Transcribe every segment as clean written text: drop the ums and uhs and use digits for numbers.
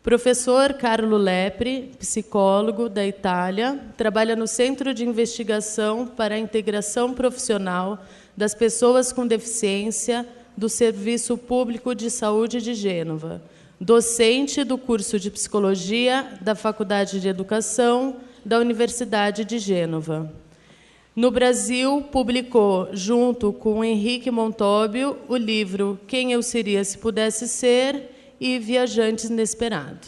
Professor Carlo Lepri, psicólogo da Itália, trabalha no Centro de Investigação para a Integração Profissional das Pessoas com Deficiência do Serviço Público de Saúde de Gênova, docente do curso de Psicologia da Faculdade de Educação da Universidade de Gênova. No Brasil, publicou, junto com Henrique Montóbio, o livro Quem Eu Seria Se Pudesse Ser e Viajante Inesperado.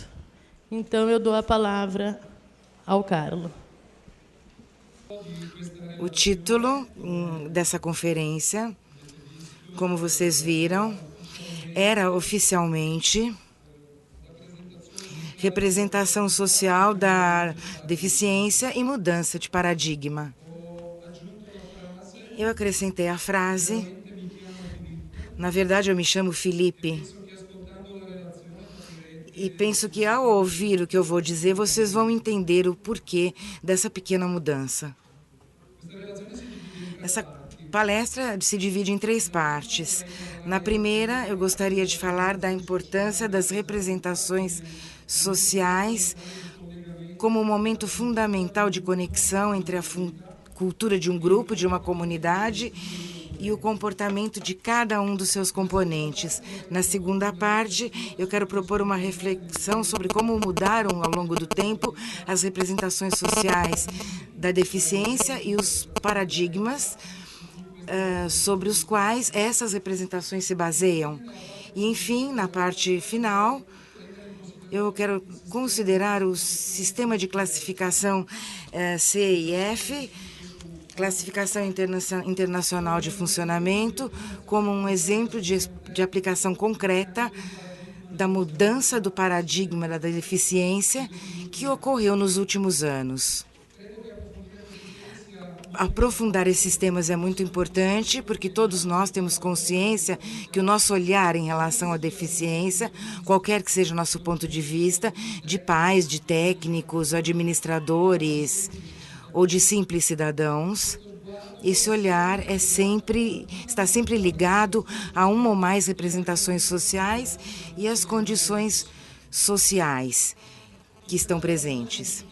Então, eu dou a palavra ao Carlo. O título dessa conferência, como vocês viram, era oficialmente Representação Social da Deficiência e Mudança de Paradigma. Eu acrescentei a frase, na verdade eu me chamo Felipe, e penso que ao ouvir o que eu vou dizer, vocês vão entender o porquê dessa pequena mudança. Essa palestra se divide em 3 partes. Na primeira, eu gostaria de falar da importância das representações sociais como um momento fundamental de conexão entre a cultura de um grupo, de uma comunidade, e o comportamento de cada um dos seus componentes. Na segunda parte, eu quero propor uma reflexão sobre como mudaram ao longo do tempo as representações sociais da deficiência e os paradigmas sobre os quais essas representações se baseiam. E, enfim, na parte final, eu quero considerar o sistema de classificação CIF, Classificação Internacional de Funcionamento, como um exemplo de aplicação concreta da mudança do paradigma da deficiência que ocorreu nos últimos anos. Aprofundar esses temas é muito importante, porque todos nós temos consciência que o nosso olhar em relação à deficiência, qualquer que seja o nosso ponto de vista, de pais, de técnicos, administradores ou de simples cidadãos, esse olhar está sempre ligado a uma ou mais representações sociais e as condições sociais que estão presentes.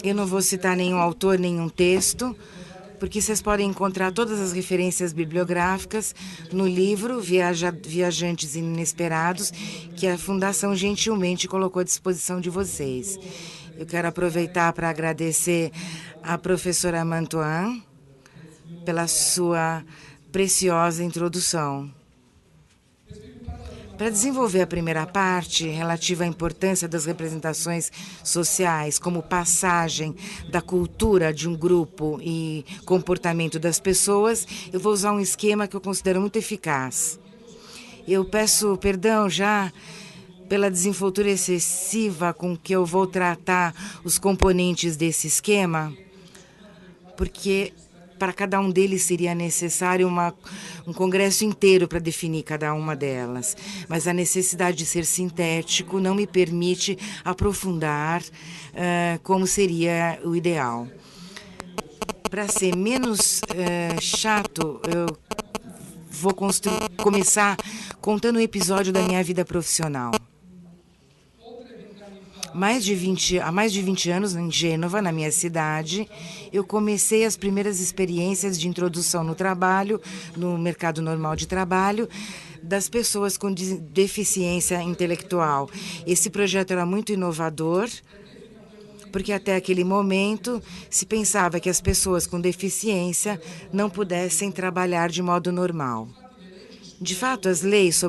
Eu não vou citar nenhum autor, nenhum texto, porque vocês podem encontrar todas as referências bibliográficas no livro Viajantes Inesperados, que a Fundação gentilmente colocou à disposição de vocês. Eu quero aproveitar para agradecer à professora Mantoan pela sua preciosa introdução. Para desenvolver a primeira parte, relativa à importância das representações sociais como passagem da cultura de um grupo e comportamento das pessoas, eu vou usar um esquema que eu considero muito eficaz. Eu peço perdão já pela desenvoltura excessiva com que eu vou tratar os componentes desse esquema, porque para cada um deles seria necessário um congresso inteiro para definir cada uma delas. Mas a necessidade de ser sintético não me permite aprofundar como seria o ideal. Para ser menos chato, eu vou começar contando um episódio da minha vida profissional. Há mais de 20 anos, em Gênova, na minha cidade, eu comecei as primeiras experiências de introdução no trabalho, no mercado normal de trabalho, das pessoas com deficiência intelectual. Esse projeto era muito inovador, porque até aquele momento se pensava que as pessoas com deficiência não pudessem trabalhar de modo normal. De fato, as leis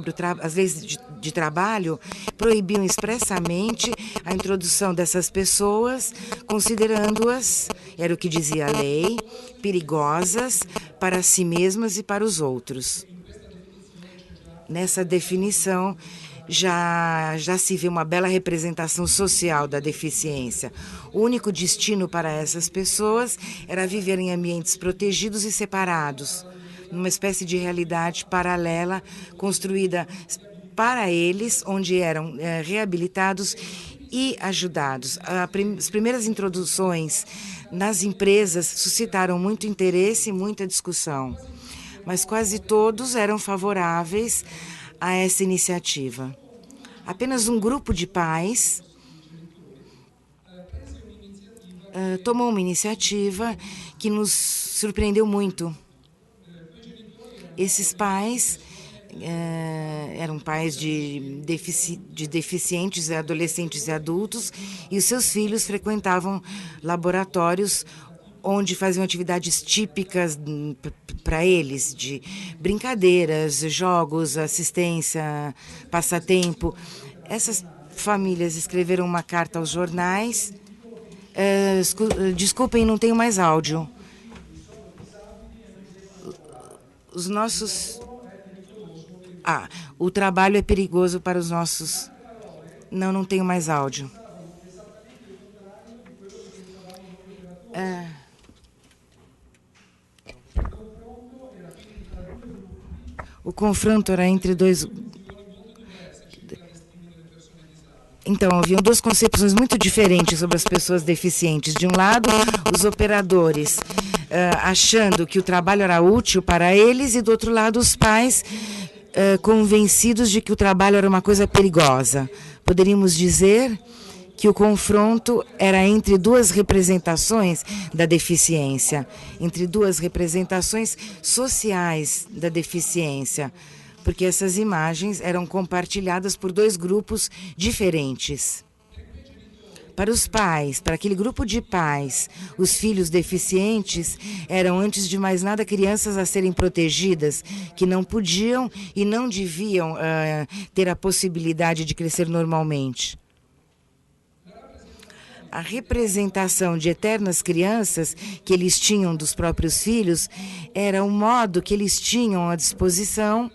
de trabalho proibiam expressamente a introdução dessas pessoas, considerando-as, era o que dizia a lei, perigosas para si mesmas e para os outros. Nessa definição, já se vê uma bela representação social da deficiência. O único destino para essas pessoas era viver em ambientes protegidos e separados, numa espécie de realidade paralela construída para eles, onde eram reabilitados e ajudados. As primeiras introduções nas empresas suscitaram muito interesse e muita discussão, mas quase todos eram favoráveis a essa iniciativa. apenas um grupo de pais tomou uma iniciativa que nos surpreendeu muito. Esses pais eram pais de deficientes, adolescentes e adultos, e os seus filhos frequentavam laboratórios onde faziam atividades típicas para eles, de brincadeiras, jogos, assistência, passatempo. Essas famílias escreveram uma carta aos jornais. Desculpem, não tenho mais áudio. Os nossos... o trabalho é perigoso para os nossos... Não tenho mais áudio. O confronto era entre dois... Então, haviam duas concepções muito diferentes sobre as pessoas deficientes. De um lado, os operadores achando que o trabalho era útil para eles, e do outro lado, os pais convencidos de que o trabalho era uma coisa perigosa. Poderíamos dizer que o confronto era entre duas representações da deficiência, entre duas representações sociais da deficiência, porque essas imagens eram compartilhadas por dois grupos diferentes. Para os pais, para aquele grupo de pais, os filhos deficientes eram, antes de mais nada, crianças a serem protegidas, que não podiam e não deviam ter a possibilidade de crescer normalmente. A representação de eternas crianças que eles tinham dos próprios filhos era um modo que eles tinham à disposição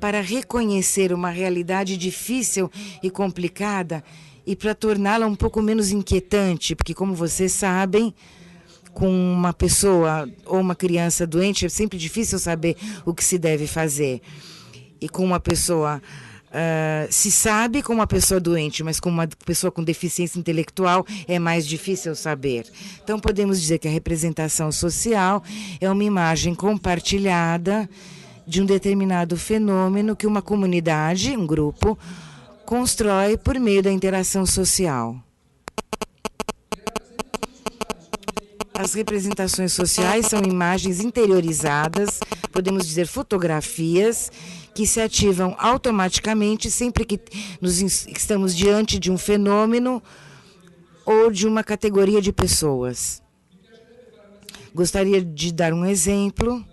para reconhecer uma realidade difícil e complicada e para torná-la um pouco menos inquietante, porque, como vocês sabem, com uma pessoa ou uma criança doente é sempre difícil saber o que se deve fazer. E com uma pessoa... se sabe com uma pessoa doente, mas com uma pessoa com deficiência intelectual é mais difícil saber. Então, podemos dizer que a representação social é uma imagem compartilhada de um determinado fenômeno que uma comunidade, um grupo, constrói por meio da interação social. As representações sociais são imagens interiorizadas, podemos dizer fotografias, que se ativam automaticamente sempre que estamos diante de um fenômeno ou de uma categoria de pessoas. Gostaria de dar um exemplo.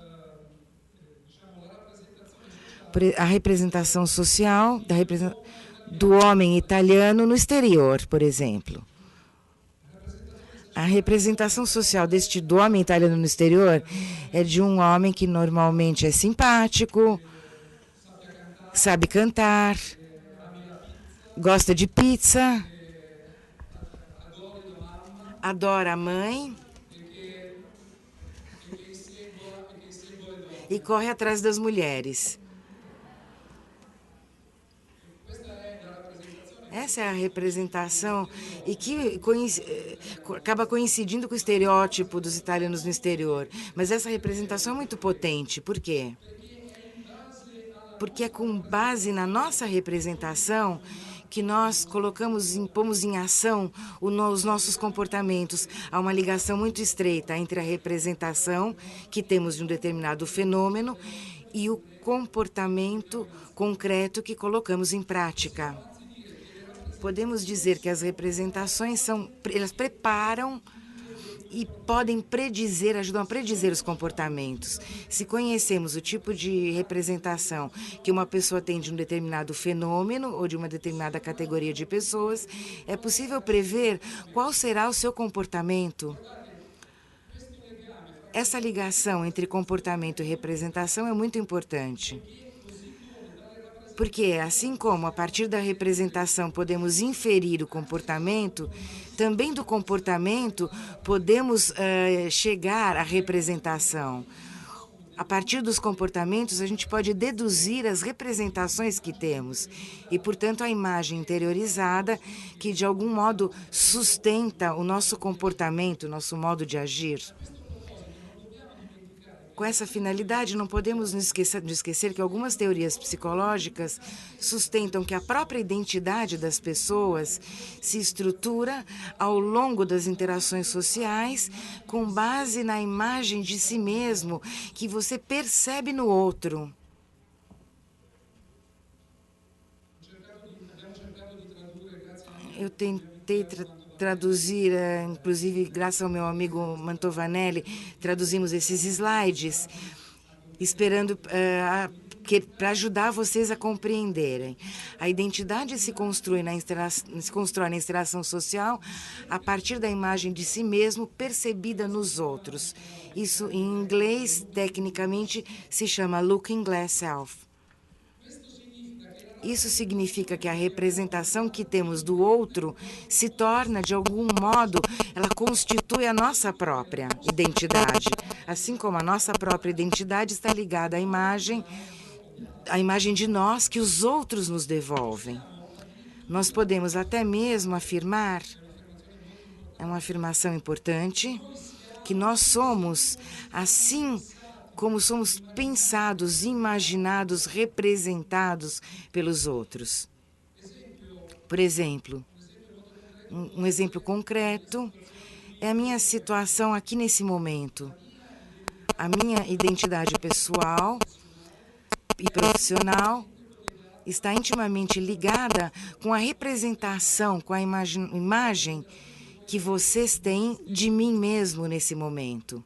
A representação social do homem italiano no exterior, por exemplo. A representação social do homem italiano no exterior é de um homem que normalmente é simpático, sabe cantar, gosta de pizza, adora a mãe e corre atrás das mulheres. Essa é a representação e que acaba coincidindo com o estereótipo dos italianos no exterior. Mas essa representação é muito potente. Por quê? Porque é com base na nossa representação que nós pomos em ação os nossos comportamentos. Há uma ligação muito estreita entre a representação que temos de um determinado fenômeno e o comportamento concreto que colocamos em prática. Podemos dizer que as representações elas preparam e podem predizer, ajudam a predizer os comportamentos. Se conhecemos o tipo de representação que uma pessoa tem de um determinado fenômeno ou de uma determinada categoria de pessoas, é possível prever qual será o seu comportamento. Essa ligação entre comportamento e representação é muito importante. Porque, assim como a partir da representação podemos inferir o comportamento, também do comportamento podemos chegar à representação. A partir dos comportamentos, a gente pode deduzir as representações que temos e, portanto, a imagem interiorizada que, de algum modo, sustenta o nosso comportamento, o nosso modo de agir. Com essa finalidade, não podemos nos esquecer que algumas teorias psicológicas sustentam que a própria identidade das pessoas se estrutura ao longo das interações sociais com base na imagem de si mesmo que você percebe no outro. Eu tentei traduzir, inclusive, graças ao meu amigo Mantovanelli, traduzimos esses slides, esperando para ajudar vocês a compreenderem. A identidade se constrói na interação social a partir da imagem de si mesmo percebida nos outros. Isso, em inglês, tecnicamente, se chama Looking Glass Self. Isso significa que a representação que temos do outro se torna, de algum modo, ela constitui a nossa própria identidade. Assim como a nossa própria identidade está ligada à imagem de nós que os outros nos devolvem. Nós podemos até mesmo afirmar, é uma afirmação importante, que nós somos assim como somos pensados, imaginados, representados pelos outros. Por exemplo, um exemplo concreto é a minha situação aqui nesse momento. A minha identidade pessoal e profissional está intimamente ligada com a representação, com a imagem que vocês têm de mim mesmo nesse momento.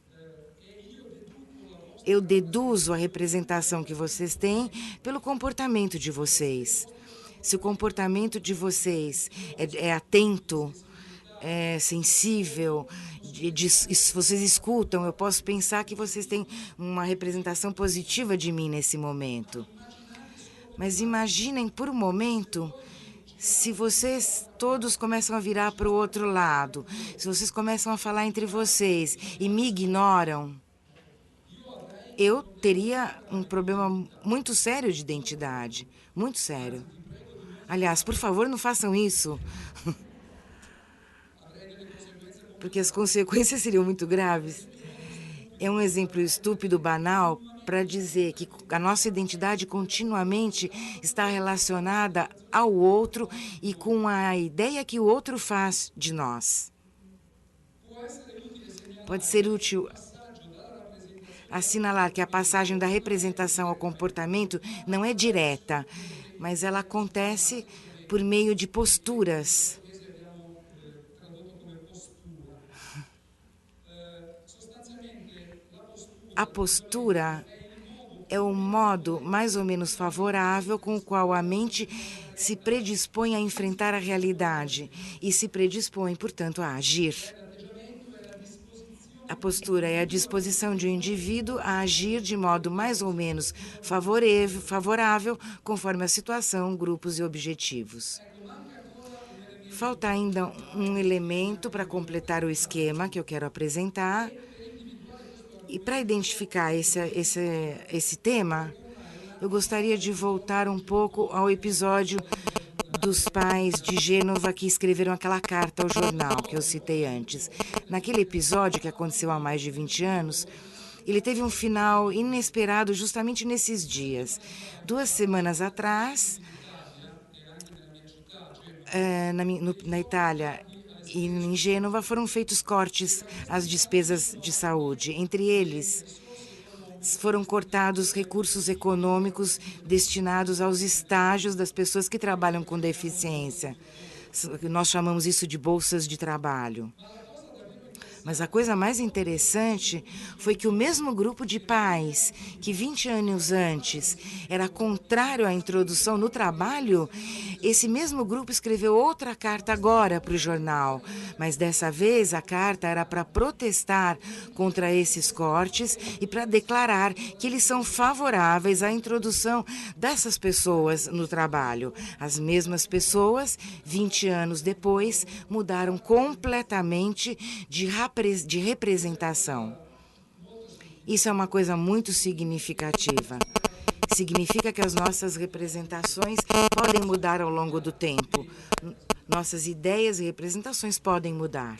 Eu deduzo a representação que vocês têm pelo comportamento de vocês. Se o comportamento de vocês é atento, é sensível, se vocês escutam, eu posso pensar que vocês têm uma representação positiva de mim nesse momento. Mas imaginem por um momento, se vocês todos começam a virar para o outro lado, se vocês começam a falar entre vocês e me ignoram, eu teria um problema muito sério de identidade, muito sério. Aliás, por favor, não façam isso, porque as consequências seriam muito graves. É um exemplo estúpido, banal, para dizer que a nossa identidade continuamente está relacionada ao outro e com a ideia que o outro faz de nós. Pode ser útil assinalar que a passagem da representação ao comportamento não é direta, mas ela acontece por meio de posturas. A postura é o modo mais ou menos favorável com o qual a mente se predispõe a enfrentar a realidade e se predispõe, portanto, a agir. A postura é a disposição de um indivíduo a agir de modo mais ou menos favorável conforme a situação, grupos e objetivos. Falta ainda um elemento para completar o esquema que eu quero apresentar. E para identificar esse tema, eu gostaria de voltar um pouco ao episódio dos pais de Gênova que escreveram aquela carta ao jornal que eu citei antes. Naquele episódio, que aconteceu há mais de 20 anos, ele teve um final inesperado justamente nesses dias. 2 semanas atrás, na Itália e em Gênova, foram feitos cortes às despesas de saúde. Entre eles, foram cortados recursos econômicos destinados aos estágios das pessoas que trabalham com deficiência. Nós chamamos isso de bolsas de trabalho. Mas a coisa mais interessante foi que o mesmo grupo de pais que 20 anos antes era contrário à introdução no trabalho, esse mesmo grupo escreveu outra carta agora para o jornal. Mas dessa vez a carta era para protestar contra esses cortes e para declarar que eles são favoráveis à introdução dessas pessoas no trabalho. As mesmas pessoas, 20 anos depois, mudaram completamente de representação. Isso é uma coisa muito significativa. Significa que as nossas representações podem mudar ao longo do tempo. Nossas ideias e representações podem mudar.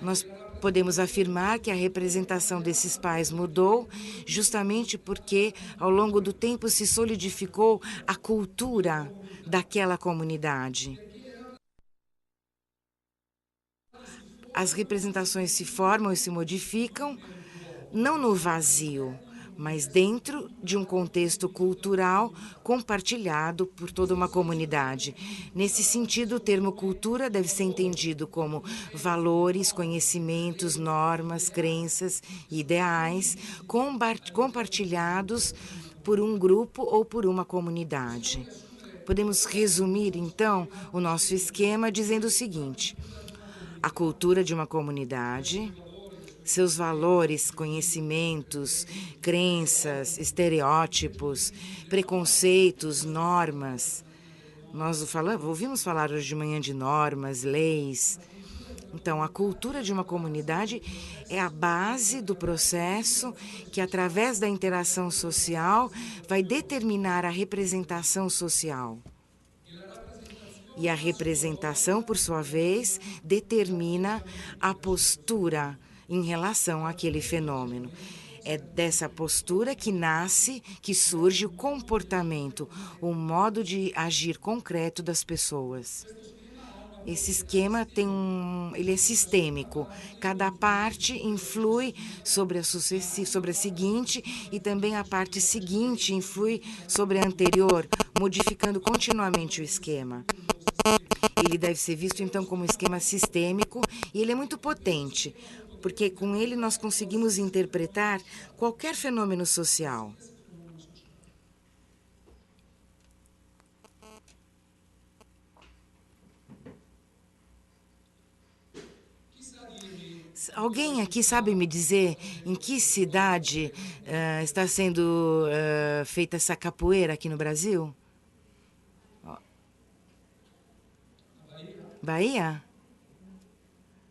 Nós Podemos afirmar que a representação desses pais mudou justamente porque, ao longo do tempo, se solidificou a cultura daquela comunidade. As representações se formam e se modificam, não no vazio, mas dentro de um contexto cultural compartilhado por toda uma comunidade. Nesse sentido, o termo cultura deve ser entendido como valores, conhecimentos, normas, crenças e ideais compartilhados por um grupo ou por uma comunidade. Podemos resumir, então, o nosso esquema dizendo o seguinte: a cultura de uma comunidade, seus valores, conhecimentos, crenças, estereótipos, preconceitos, normas. Nós ouvimos falar hoje de manhã de normas, leis. Então, a cultura de uma comunidade é a base do processo que, através da interação social, vai determinar a representação social. E a representação, por sua vez, determina a postura em relação àquele fenômeno. É dessa postura que nasce, que surge o comportamento, o modo de agir concreto das pessoas. Esse esquema ele é sistêmico. Cada parte influi sobre a seguinte e também a parte seguinte influi sobre a anterior, modificando continuamente o esquema. Ele deve ser visto, então, como um esquema sistêmico e ele é muito potente, porque com ele nós conseguimos interpretar qualquer fenômeno social. Alguém aqui sabe me dizer em que cidade está sendo feita essa capoeira aqui no Brasil? Bahia?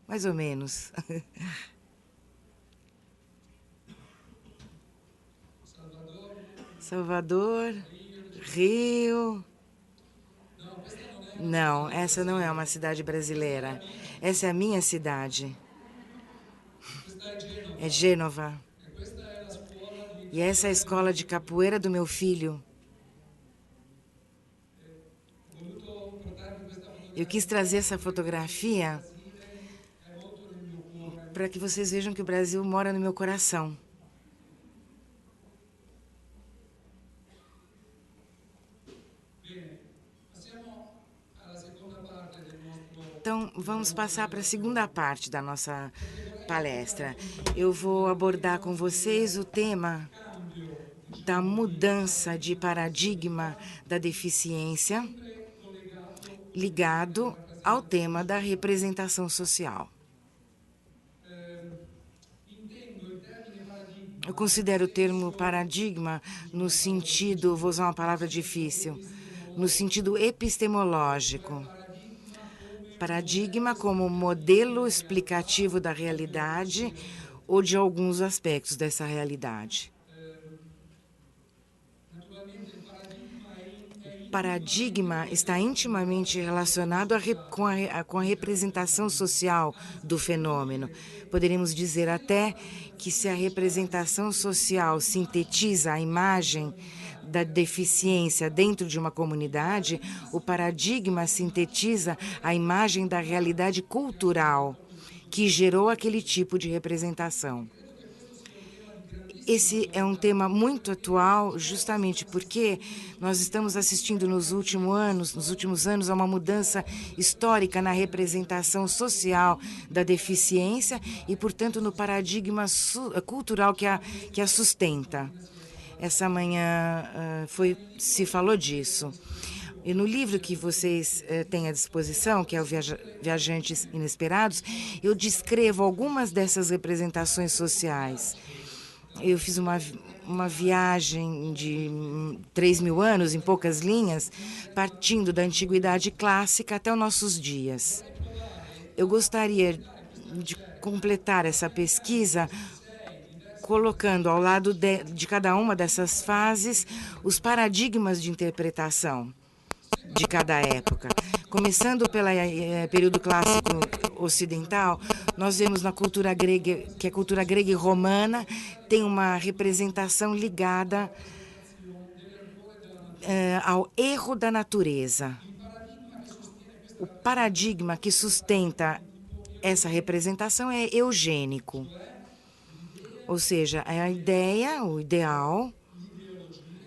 Mais ou menos. Salvador, Rio. Não, essa não é uma cidade brasileira. Essa é a minha cidade. É Gênova. E essa é a escola de capoeira do meu filho. Eu quis trazer essa fotografia para que vocês vejam que o Brasil mora no meu coração. Então, vamos passar para a segunda parte da nossa palestra. Eu vou abordar com vocês o tema da mudança de paradigma da deficiência ligado ao tema da representação social. Eu considero o termo paradigma no sentido, vou usar uma palavra difícil, no sentido epistemológico. Paradigma como modelo explicativo da realidade ou de alguns aspectos dessa realidade. Paradigma está intimamente relacionado com a representação social do fenômeno. Poderíamos dizer até que se a representação social sintetiza a imagem da deficiência dentro de uma comunidade, o paradigma sintetiza a imagem da realidade cultural que gerou aquele tipo de representação. Esse é um tema muito atual, justamente porque nós estamos assistindo nos últimos anos, a uma mudança histórica na representação social da deficiência e, portanto, no paradigma cultural que a sustenta. Essa manhã se falou disso. E no livro que vocês têm à disposição, que é o Viajantes Inesperados, eu descrevo algumas dessas representações sociais. Eu fiz uma viagem de 3.000 anos, em poucas linhas, partindo da antiguidade clássica até os nossos dias. Eu gostaria de completar essa pesquisa colocando ao lado de cada uma dessas fases os paradigmas de interpretação de cada época. Começando pelo período clássico ocidental, nós vemos na cultura grega, que a cultura grega e romana tem uma representação ligada ao erro da natureza. O paradigma que sustenta essa representação é eugênico, ou seja, é a ideia, o ideal,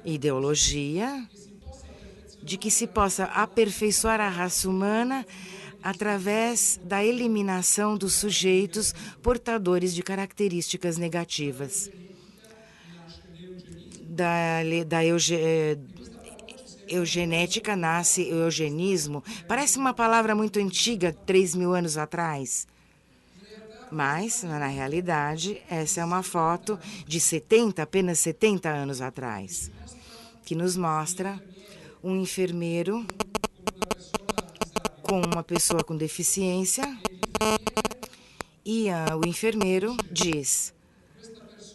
ideologia, de que se possa aperfeiçoar a raça humana através da eliminação dos sujeitos portadores de características negativas. Da eugenética nasce o eugenismo. Parece uma palavra muito antiga, 3.000 anos atrás. Mas, na realidade, essa é uma foto de apenas 70 anos atrás, que nos mostra um enfermeiro com uma pessoa com deficiência e o enfermeiro diz: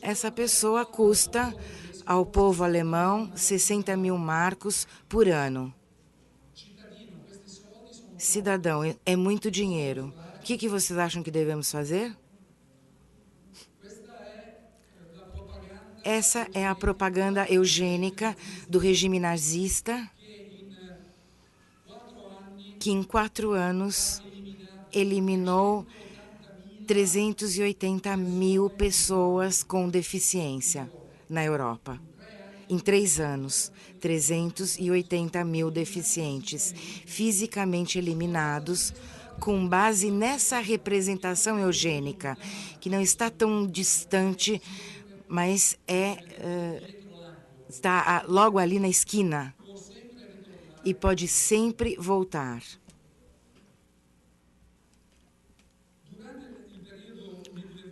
essa pessoa custa ao povo alemão 60.000 marcos por ano. Cidadão, é muito dinheiro. O que vocês acham que devemos fazer? Essa é a propaganda eugênica do regime nazista, que em 4 anos eliminou 380.000 pessoas com deficiência na Europa. Em 3 anos, 380.000 deficientes fisicamente eliminados com base nessa representação eugênica, que não está tão distante, mas está logo ali na esquina e pode sempre voltar.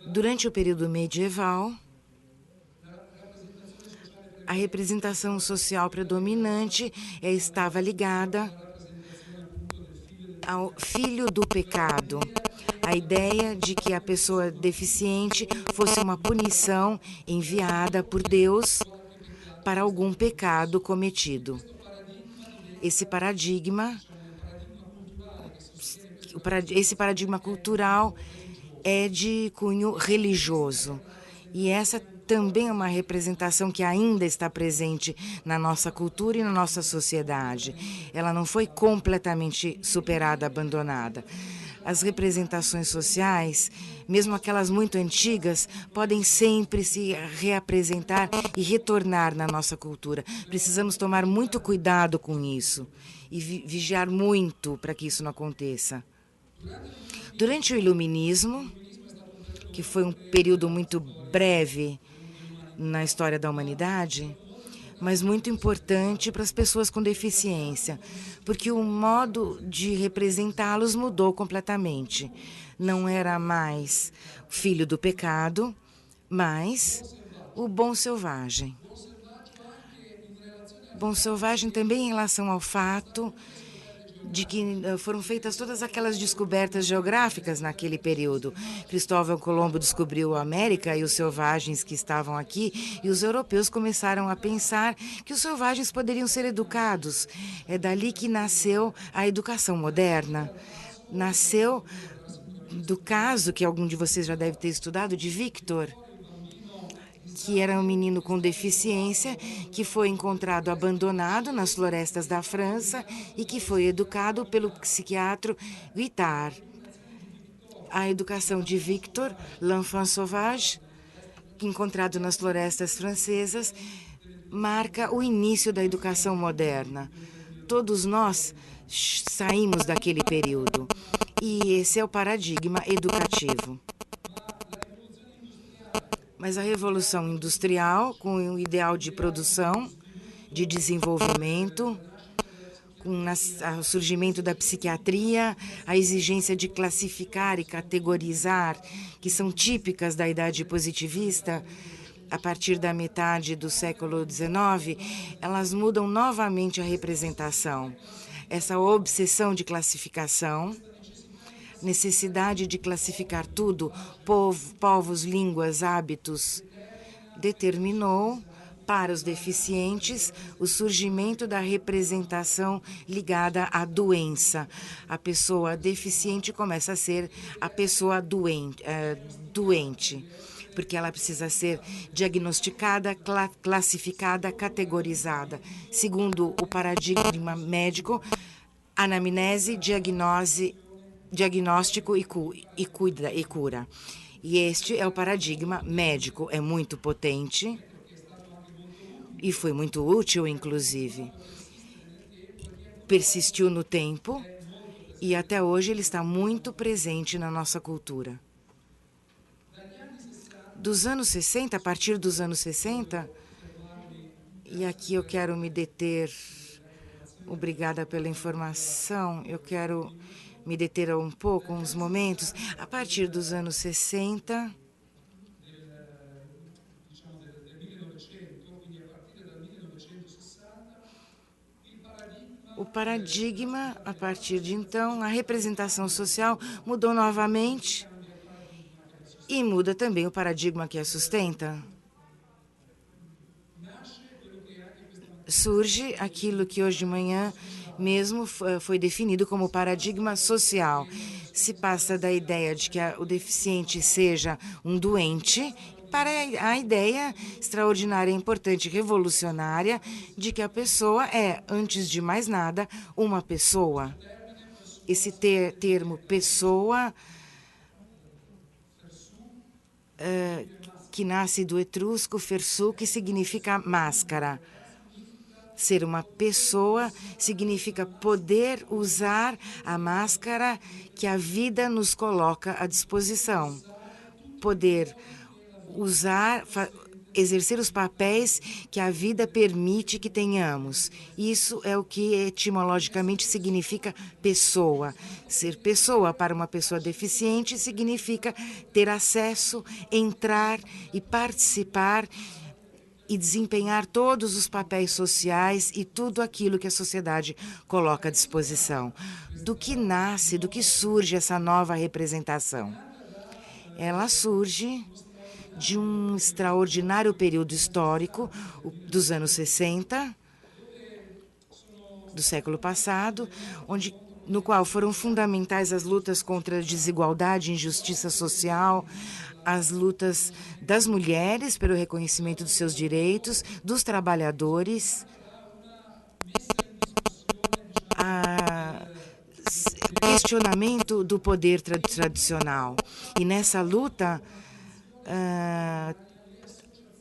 Durante o período medieval, a representação social predominante estava ligada ao filho do pecado, a ideia de que a pessoa deficiente fosse uma punição enviada por Deus para algum pecado cometido. Esse paradigma cultural é de cunho religioso. E essa também é uma representação que ainda está presente na nossa cultura e na nossa sociedade. Ela não foi completamente superada, abandonada. As representações sociais, mesmo aquelas muito antigas, podem sempre se reapresentar e retornar na nossa cultura. Precisamos tomar muito cuidado com isso e vigiar muito para que isso não aconteça. Durante o Iluminismo, que foi um período muito breve na história da humanidade, mas muito importante para as pessoas com deficiência, porque o modo de representá-los mudou completamente. Não era mais o filho do pecado, mas o bom selvagem. Bom selvagem também em relação ao fato de que foram feitas todas aquelas descobertas geográficas naquele período. Cristóvão Colombo descobriu a América e os selvagens que estavam aqui, e os europeus começaram a pensar que os selvagens poderiam ser educados. É dali que nasceu a educação moderna. Nasceu do caso, que algum de vocês já deve ter estudado, de Victor, que era um menino com deficiência, que foi encontrado abandonado nas florestas da França e que foi educado pelo psiquiatra Guittard. A educação de Victor, l'enfant sauvage, encontrado nas florestas francesas, marca o início da educação moderna. Todos nós saímos daquele período e esse é o paradigma educativo. Mas a Revolução Industrial, com o ideal de produção, de desenvolvimento, com o surgimento da psiquiatria, a exigência de classificar e categorizar, que são típicas da idade positivista, a partir da metade do século XIX, elas mudam novamente a representação. Essa obsessão de classificação, necessidade de classificar tudo, povos, línguas, hábitos, determinou Para os deficientes, o surgimento da representação ligada à doença. A pessoa deficiente começa a ser a pessoa doente, porque ela precisa ser diagnosticada, classificada, categorizada, segundo o paradigma médico, anamnese, diagnóstico e cura. E este é o paradigma médico, é muito potente e foi muito útil, inclusive. Persistiu no tempo e até hoje ele está muito presente na nossa cultura. Dos anos 60, a partir dos anos 60, e aqui eu quero me deter, obrigada pela informação, eu quero me deter um pouco, uns momentos. A partir dos anos 60, o paradigma, a partir de então, a representação social mudou novamente e muda também o paradigma que a sustenta. Surge aquilo que hoje de manhã mesmo foi definido como paradigma social. Se passa da ideia de que o deficiente seja um doente para a ideia extraordinária, importante, revolucionária de que a pessoa é, antes de mais nada, uma pessoa. Esse termo pessoa, que nasce do etrusco fersu, que significa máscara. Ser uma pessoa significa poder usar a máscara que a vida nos coloca à disposição. Poder usar, exercer os papéis que a vida permite que tenhamos. Isso é o que etimologicamente significa pessoa. Ser pessoa para uma pessoa deficiente significa ter acesso, entrar e participar e desempenhar todos os papéis sociais e tudo aquilo que a sociedade coloca à disposição. Do que nasce, do que surge essa nova representação? Ela surge de um extraordinário período histórico dos anos 60, do século passado, no qual foram fundamentais as lutas contra a desigualdade e injustiça social, as lutas das mulheres pelo reconhecimento dos seus direitos, dos trabalhadores, questionamento do poder tradicional. E nessa luta,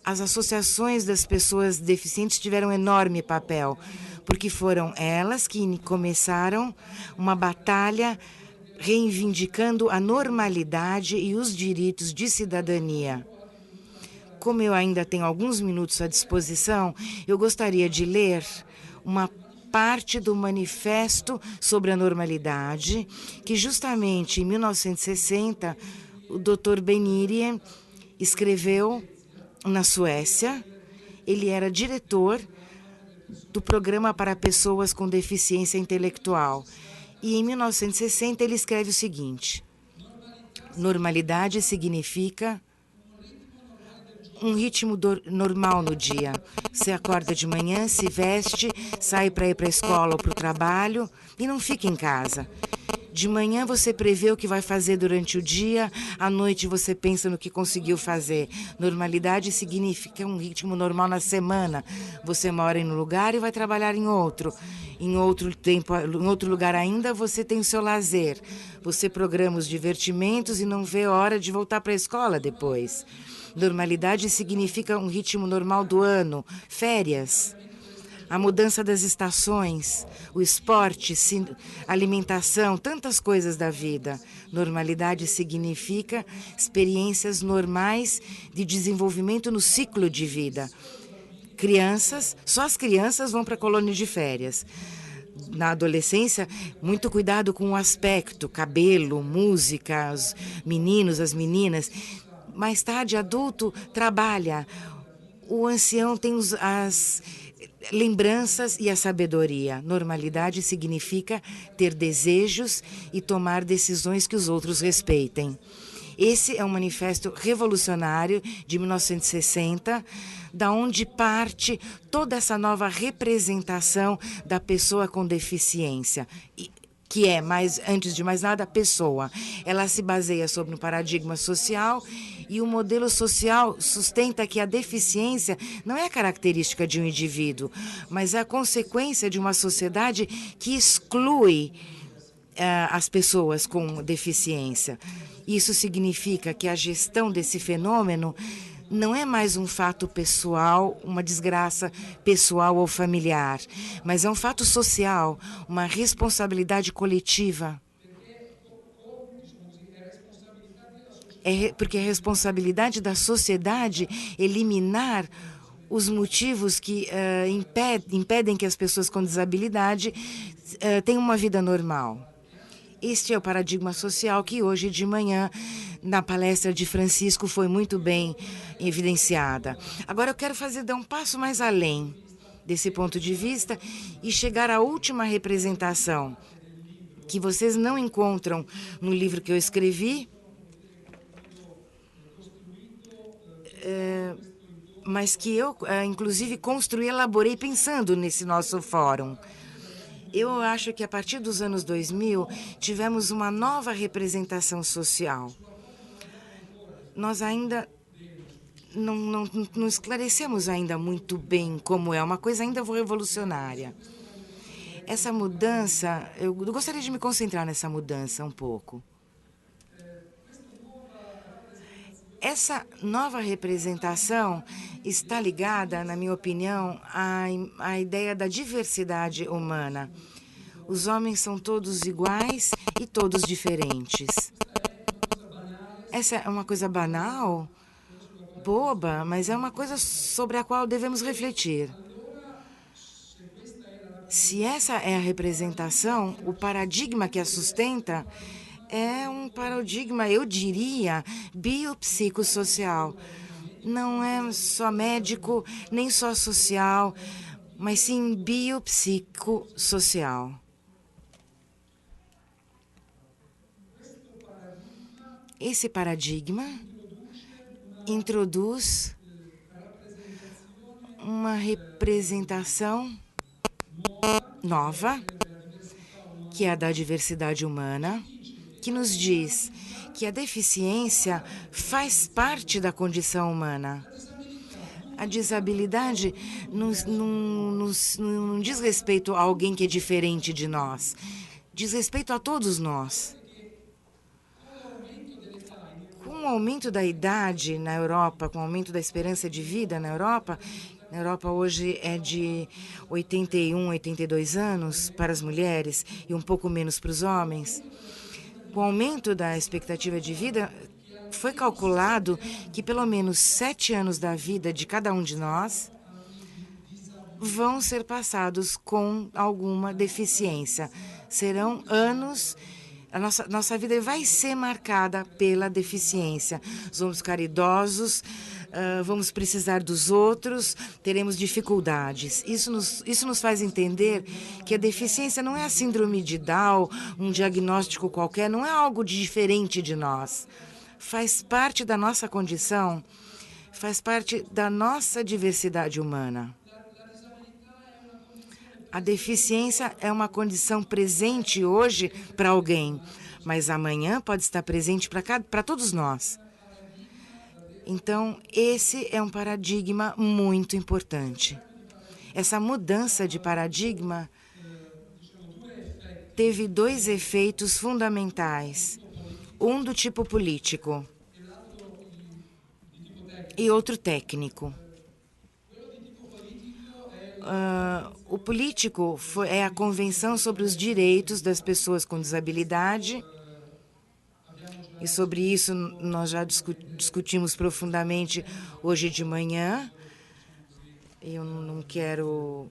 as associações das pessoas deficientes tiveram um enorme papel, porque foram elas que começaram uma batalha reivindicando a normalidade e os direitos de cidadania. Como eu ainda tenho alguns minutos à disposição, eu gostaria de ler uma parte do Manifesto sobre a Normalidade, que justamente em 1960 o Dr. Benirien escreveu na Suécia. Ele era diretor do Programa para Pessoas com Deficiência Intelectual. E em 1960 ele escreve o seguinte: normalidade significa um ritmo normal no dia. Você acorda de manhã, se veste, sai para ir para a escola ou para o trabalho e não fica em casa. De manhã você prevê o que vai fazer durante o dia, à noite você pensa no que conseguiu fazer. Normalidade significa um ritmo normal na semana. Você mora em um lugar e vai trabalhar em outro. Em outro lugar ainda, você tem o seu lazer. Você programa os divertimentos e não vê a hora de voltar para a escola depois. Normalidade significa um ritmo normal do ano, férias. A mudança das estações, o esporte, alimentação, tantas coisas da vida. Normalidade significa experiências normais de desenvolvimento no ciclo de vida. Crianças, só as crianças vão para a colônia de férias. Na adolescência, muito cuidado com o aspecto, cabelo, música, os meninos, as meninas. Mais tarde, adulto, trabalha. O ancião tem as lembranças e a sabedoria. Normalidade significa ter desejos e tomar decisões que os outros respeitem. Esse é um manifesto revolucionário de 1960, da onde parte toda essa nova representação da pessoa com deficiência, que é, antes de mais nada, pessoa. Ela se baseia sobre um paradigma social e o modelo social sustenta que a deficiência não é a característica de um indivíduo, mas é a consequência de uma sociedade que exclui as pessoas com deficiência. Isso significa que a gestão desse fenômeno não é mais um fato pessoal, uma desgraça pessoal ou familiar, mas é um fato social, uma responsabilidade coletiva. Porque é responsabilidade da sociedade eliminar os motivos que impedem que as pessoas com desabilidade tenham uma vida normal. Este é o paradigma social que hoje de manhã, na palestra de Francisco, foi muito bem evidenciada. Agora eu quero dar um passo mais além desse ponto de vista e chegar à última representação, que vocês não encontram no livro que eu escrevi, mas que eu, inclusive, construí e elaborei pensando nesse nosso fórum. Eu acho que, a partir dos anos 2000, tivemos uma nova representação social. Nós ainda não esclarecemos ainda muito bem como é, uma coisa ainda revolucionária. Essa mudança, eu gostaria de me concentrar nessa mudança um pouco. Essa nova representação está ligada, na minha opinião, à ideia da diversidade humana. Os homens são todos iguais e todos diferentes. Essa é uma coisa banal, boba, mas é uma coisa sobre a qual devemos refletir. Se essa é a representação, o paradigma que a sustenta é um paradigma, eu diria, biopsicossocial. Não é só médico, nem só social, mas sim biopsicossocial. Esse paradigma introduz uma representação nova, que é a da diversidade humana, que nos diz que a deficiência faz parte da condição humana. A desabilidade não diz respeito a alguém que é diferente de nós, diz respeito a todos nós. Com o aumento da idade na Europa, com o aumento da esperança de vida na Europa hoje é de 81, 82 anos para as mulheres e um pouco menos para os homens. Com o aumento da expectativa de vida, foi calculado que pelo menos 7 anos da vida de cada um de nós vão ser passados com alguma deficiência. Serão anos, a nossa vida vai ser marcada pela deficiência. Vamos ficar idosos, vamos precisar dos outros, teremos dificuldades. Isso nos faz entender que a deficiência não é a síndrome de Down, um diagnóstico qualquer, não é algo diferente de nós. Faz parte da nossa condição, faz parte da nossa diversidade humana. A deficiência é uma condição presente hoje para alguém, mas amanhã pode estar presente para todos nós. Então, esse é um paradigma muito importante. Essa mudança de paradigma teve 2 efeitos fundamentais. Um do tipo político e outro técnico. O político é a Convenção sobre os Direitos das Pessoas com Disabilidade. E sobre isso nós já discutimos profundamente hoje de manhã. Eu não quero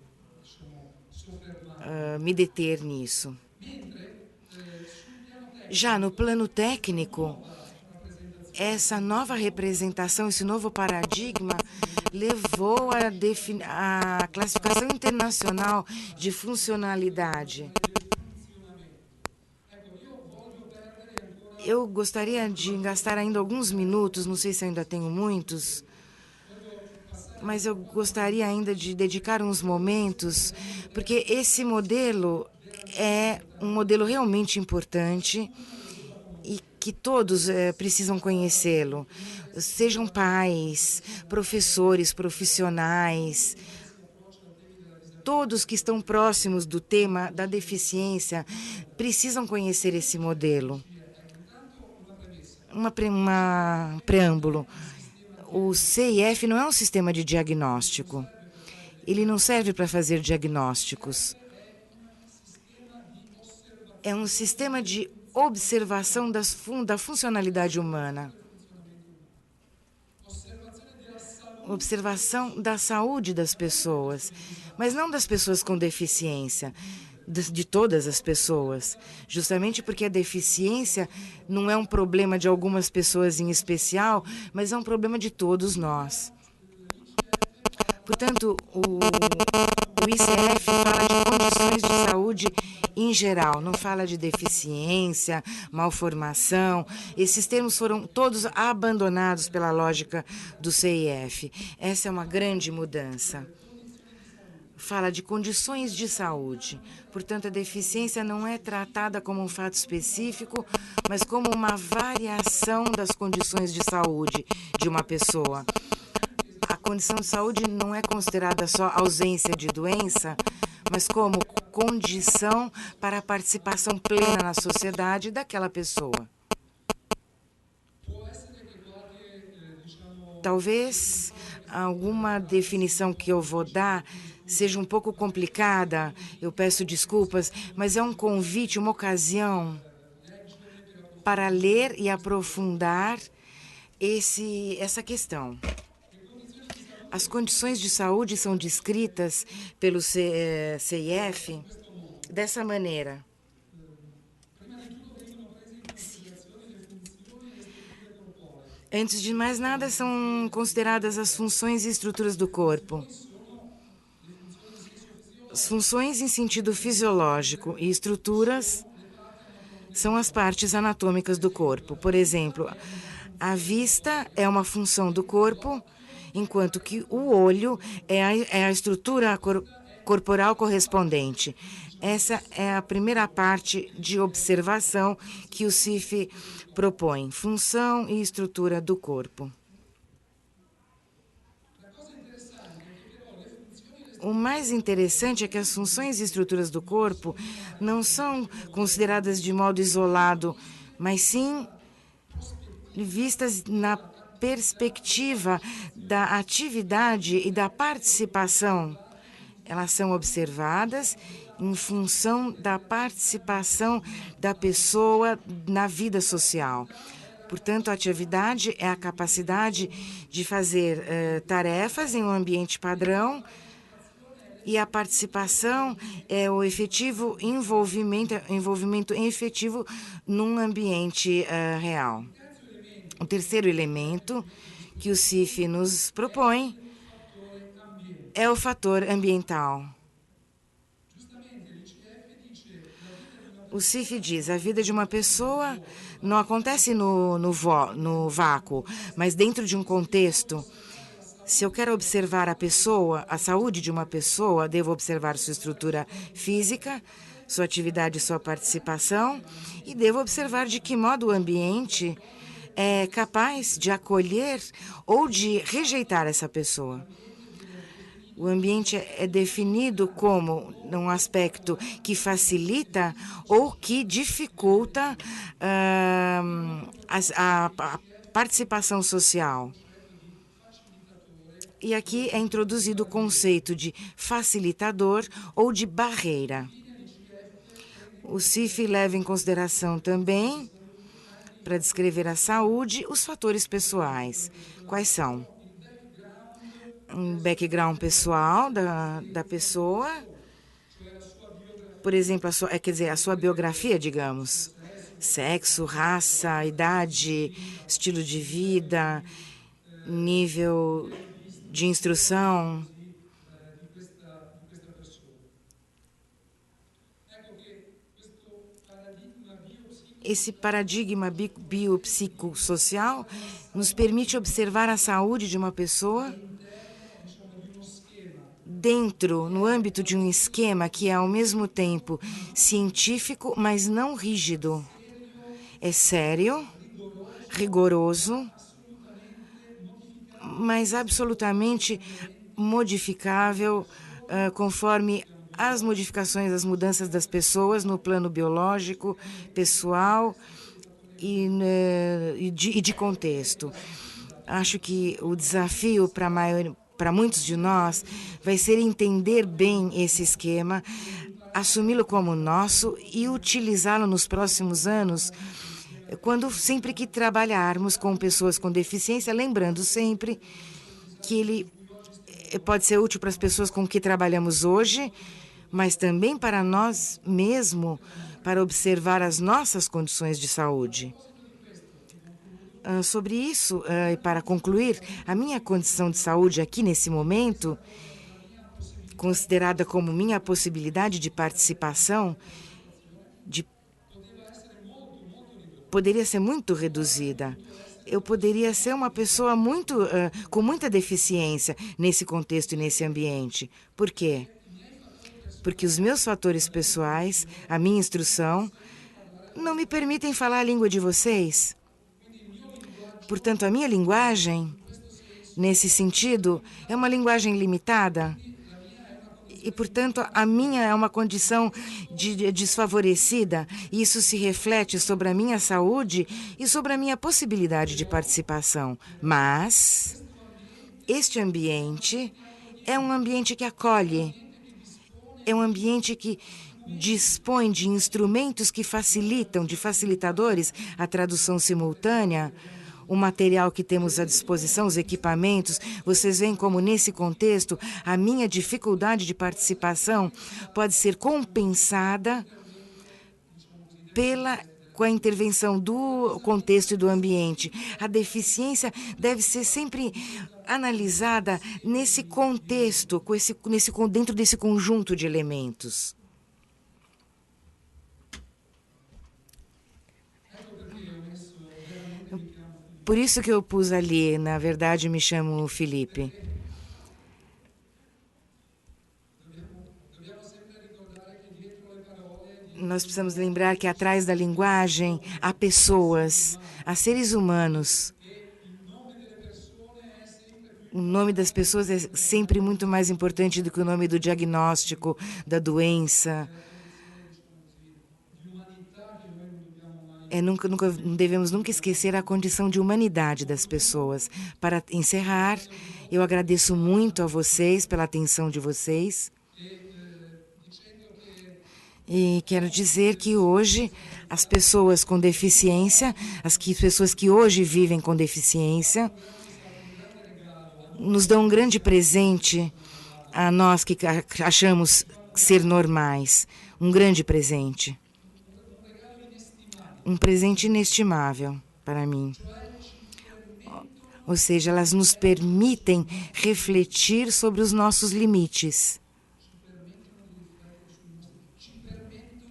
me deter nisso. Já no plano técnico, essa nova representação, esse novo paradigma, levou à classificação internacional de funcionalidade. Eu gostaria de gastar ainda alguns minutos, não sei se ainda tenho muitos, mas eu gostaria ainda de dedicar uns momentos, porque esse modelo é um modelo realmente importante e que todos precisam conhecê-lo. Sejam pais, professores, profissionais, todos que estão próximos do tema da deficiência precisam conhecer esse modelo. Uma preâmbulo. O CIF não é um sistema de diagnóstico. Ele não serve para fazer diagnósticos. É um sistema de observação da funcionalidade humana. Observação da saúde das pessoas, mas não das pessoas com deficiência, de todas as pessoas, justamente porque a deficiência não é um problema de algumas pessoas em especial, mas é um problema de todos nós. Portanto, o ICF fala de condições de saúde em geral, não fala de deficiência, malformação. Esses termos foram todos abandonados pela lógica do CIF. Essa é uma grande mudança. Fala de condições de saúde. Portanto, a deficiência não é tratada como um fato específico, mas como uma variação das condições de saúde de uma pessoa. A condição de saúde não é considerada só ausência de doença, mas como condição para a participação plena na sociedade daquela pessoa. Talvez alguma definição que eu vou dar seja um pouco complicada, eu peço desculpas, mas é um convite, uma ocasião para ler e aprofundar essa questão. As condições de saúde são descritas pelo CIF dessa maneira. Antes de mais nada, são consideradas as funções e estruturas do corpo. As funções em sentido fisiológico e estruturas são as partes anatômicas do corpo. Por exemplo, a vista é uma função do corpo, enquanto que o olho é a estrutura corporal correspondente. Essa é a primeira parte de observação que o CIF propõe, função e estrutura do corpo. O mais interessante é que as funções e estruturas do corpo não são consideradas de modo isolado, mas sim vistas na perspectiva da atividade e da participação. Elas são observadas em função da participação da pessoa na vida social. Portanto, a atividade é a capacidade de fazer tarefas em um ambiente padrão, e a participação é o efetivo envolvimento efetivo num ambiente real. O terceiro elemento que o CIF nos propõe é o fator ambiental. O CIF diz, a vida de uma pessoa não acontece no vácuo, mas dentro de um contexto. Se eu quero observar a pessoa, a saúde de uma pessoa, devo observar sua estrutura física, sua atividade e sua participação, e devo observar de que modo o ambiente é capaz de acolher ou de rejeitar essa pessoa. O ambiente é definido como um aspecto que facilita ou que dificulta a participação social. E aqui é introduzido o conceito de facilitador ou de barreira. O CIF leva em consideração também, para descrever a saúde, os fatores pessoais. Quais são? Um background pessoal da pessoa, por exemplo, a sua biografia, digamos, sexo, raça, idade, estilo de vida, nível de instrução. Esse paradigma biopsicossocial nos permite observar a saúde de uma pessoa no âmbito de um esquema que é, ao mesmo tempo, científico, mas não rígido. É sério, rigoroso, mas absolutamente modificável conforme as modificações, as mudanças das pessoas no plano biológico, pessoal e de contexto. Acho que o desafio para muitos de nós vai ser entender bem esse esquema, assumi-lo como nosso e utilizá-lo nos próximos anos, sempre que trabalharmos com pessoas com deficiência, lembrando sempre que ele pode ser útil para as pessoas com que trabalhamos hoje, mas também para nós mesmos, para observar as nossas condições de saúde. Sobre isso, e para concluir, a minha condição de saúde aqui nesse momento, considerada como minha possibilidade de participação, poderia ser muito reduzida. Eu poderia ser uma pessoa com muita deficiência nesse contexto e nesse ambiente. Por quê? Porque os meus fatores pessoais, a minha instrução, não me permitem falar a língua de vocês. Portanto, a minha linguagem, nesse sentido, é uma linguagem limitada. E, portanto, a minha é uma condição desfavorecida. E isso se reflete sobre a minha saúde e sobre a minha possibilidade de participação. Mas este ambiente é um ambiente que acolhe. É um ambiente que dispõe de instrumentos que facilitam, de facilitadores, a tradução simultânea, o material que temos à disposição, os equipamentos. Vocês veem como, nesse contexto, a minha dificuldade de participação pode ser compensada com a intervenção do contexto e do ambiente. A deficiência deve ser sempre analisada nesse contexto, dentro desse conjunto de elementos. Por isso que eu pus ali, na verdade, me chamo Felipe. Nós precisamos lembrar que atrás da linguagem há pessoas, há seres humanos. O nome das pessoas é sempre muito mais importante do que o nome do diagnóstico, da doença. Não devemos nunca esquecer a condição de humanidade das pessoas. Para encerrar, eu agradeço muito a vocês pela atenção de vocês. E quero dizer que hoje as pessoas com deficiência, pessoas que hoje vivem com deficiência, nos dão um grande presente a nós que achamos ser normais. Um grande presente. Um presente inestimável para mim. Ou seja, elas nos permitem refletir sobre os nossos limites.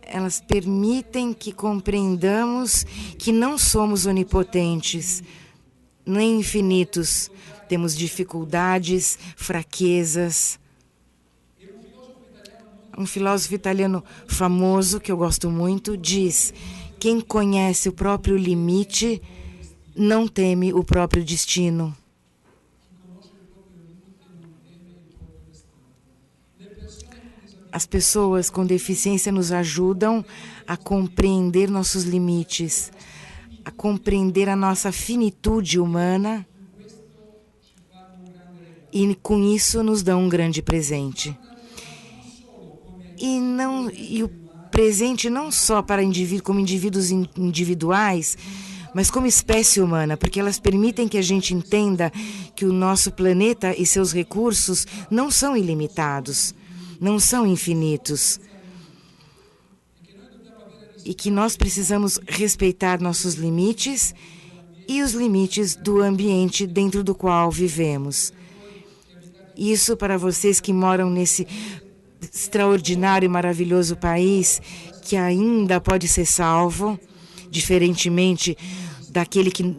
Elas permitem que compreendamos que não somos onipotentes, nem infinitos. Temos dificuldades, fraquezas. Um filósofo italiano famoso, que eu gosto muito, diz: quem conhece o próprio limite não teme o próprio destino. As pessoas com deficiência nos ajudam a compreender nossos limites, a compreender a nossa finitude humana e, com isso, nos dão um grande presente. E o presente não só para como indivíduos individuais, mas como espécie humana, porque elas permitem que a gente entenda que o nosso planeta e seus recursos não são ilimitados, não são infinitos. E que nós precisamos respeitar nossos limites e os limites do ambiente dentro do qual vivemos. Isso para vocês que moram nesse extraordinário e maravilhoso país que ainda pode ser salvo. diferentemente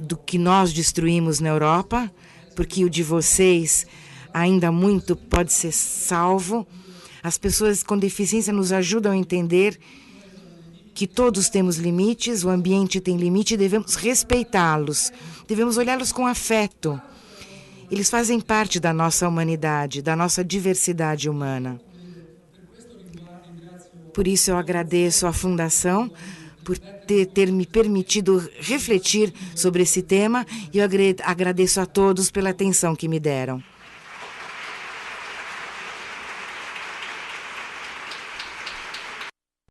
do que nós destruímos na Europa, porque o de vocês ainda muito pode ser salvo. As pessoas com deficiência nos ajudam a entender que todos temos limites, o ambiente tem limite e devemos respeitá-los, devemos olhá-los com afeto. Eles fazem parte da nossa humanidade, da nossa diversidade humana. Por isso eu agradeço à Fundação por ter me permitido refletir sobre esse tema e eu agradeço a todos pela atenção que me deram.